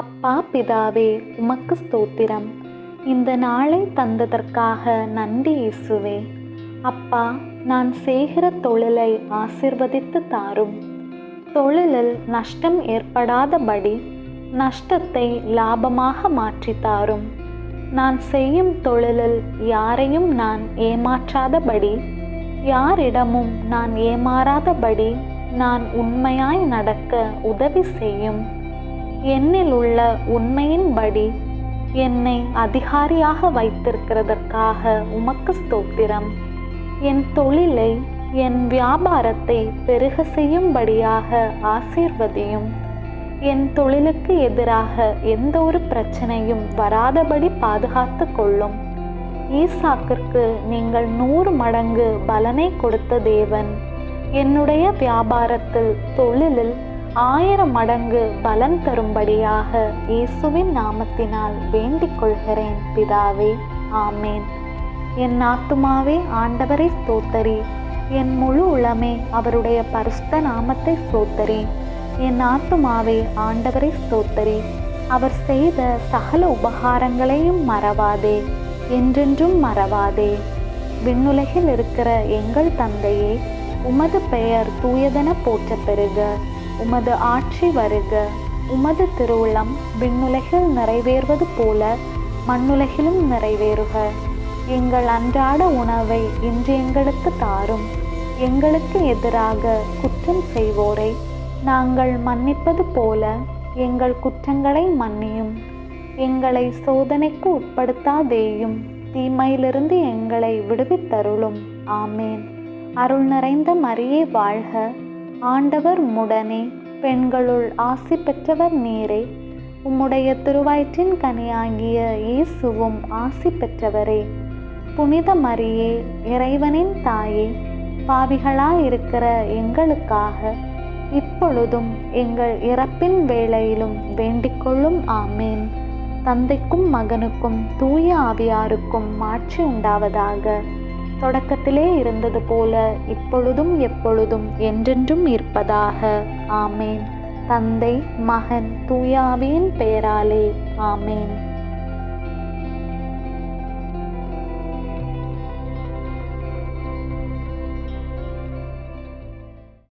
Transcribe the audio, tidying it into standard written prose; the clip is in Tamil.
அப்பா பிதாவே, உமக்கு ஸ்தோத்திரம். இந்த நாளை தந்ததற்காக நன்றி இயேசுவே. அப்பா, நான் செய்கிற தொழிலை ஆசீர்வதித்து தாரும். தொழிலில் நஷ்டம் ஏற்படாதபடி நஷ்டத்தை லாபமாக மாற்றி தாரும். நான் செய்யும் தொழிலில் யாரையும் நான் ஏமாற்றாதபடி, யாரிடமும் நான் ஏமாறாதபடி நான் உண்மையாய் நடக்க உதவி செய்யும். என்னில் உள்ள உண்மையின்படி என்னை அதிகாரியாக வைத்திருக்கிறதற்காக உமக்கு ஸ்தோத்திரம். என் தொழிலை, என் வியாபாரத்தை பெருக செய்யும்படியாக ஆசீர்வதியும். என் தொழிலுக்கு எதிராக எந்த ஒரு பிரச்சனையும் வராதபடி பாதுகாத்து கொள்ளும். ஈசாக்கிற்கு நீங்கள் 100 மடங்கு பலனை கொடுத்த தேவன், என்னுடைய வியாபாரத்தில், தொழிலில் 1000 மடங்கு பலன் தரும்படியாக இயேசுவின் நாமத்தினால் வேண்டிக் கொள்கிறேன் பிதாவே. ஆமேன். என் ஆத்துமாவே ஆண்டவரை ஸ்தோத்தரி. என் முழு உளமே அவருடைய பரிசுத்த நாமத்தை ஸ்தோத்தரி. என் ஆத்துமாவே ஆண்டவரை ஸ்தோத்தரி. அவர் செய்த சகல உபகாரங்களையும் மறவாதே, என்றென்றும் மறவாதே. விண்ணுலகில் இருக்கிற எங்கள் தந்தையே, உமது பெயர் தூயதென போற்றப் பெறுக. உமது ஆட்சி வருக. உமது திருவுளம் விண்ணுலகில் நிறைவேறுவது போல மண்ணுலகிலும் நிறைவேறுக. எங்கள் அன்றாட உணவை இன்று எங்களுக்கு தாரும். எங்களுக்கு எதிராக குற்றம் செய்வோரை நாங்கள் மன்னிப்பது போல எங்கள் குற்றங்களை மன்னியும். எங்களை சோதனைக்கு உட்படுத்தாதேயும், தீமையிலிருந்து எங்களை விடுவித்தருளும். ஆமேன். அருள் நிறைந்த மரியே வாழ்க. ஆண்டவர் உம்முடனே, பெண்களுள் ஆசி பெற்றவர் நீரே. உம்முடைய திருவயிற்றின் கனியாகிய இயேசுவும் ஆசி பெற்றவரே. புனித மரியே, இறைவனின் தாயே, பாவிகளாயிருக்கிற எங்களுக்காக இப்பொழுதும் எங்கள் இறப்பின் வேளையிலும் வேண்டிக்கொள்ளும். ஆமேன். தந்தைக்கும் மகனுக்கும் தூய ஆவியாருக்கும் மாட்சி உண்டாவதாக. தொடக்கத்திலே இருந்தது போல இப்பொழுதும் எப்பொழுதும் என்றென்றும் இருப்பதாக. ஆமேன். தந்தை, மகன், தூய ஆவியின் பெயராலே. ஆமேன்.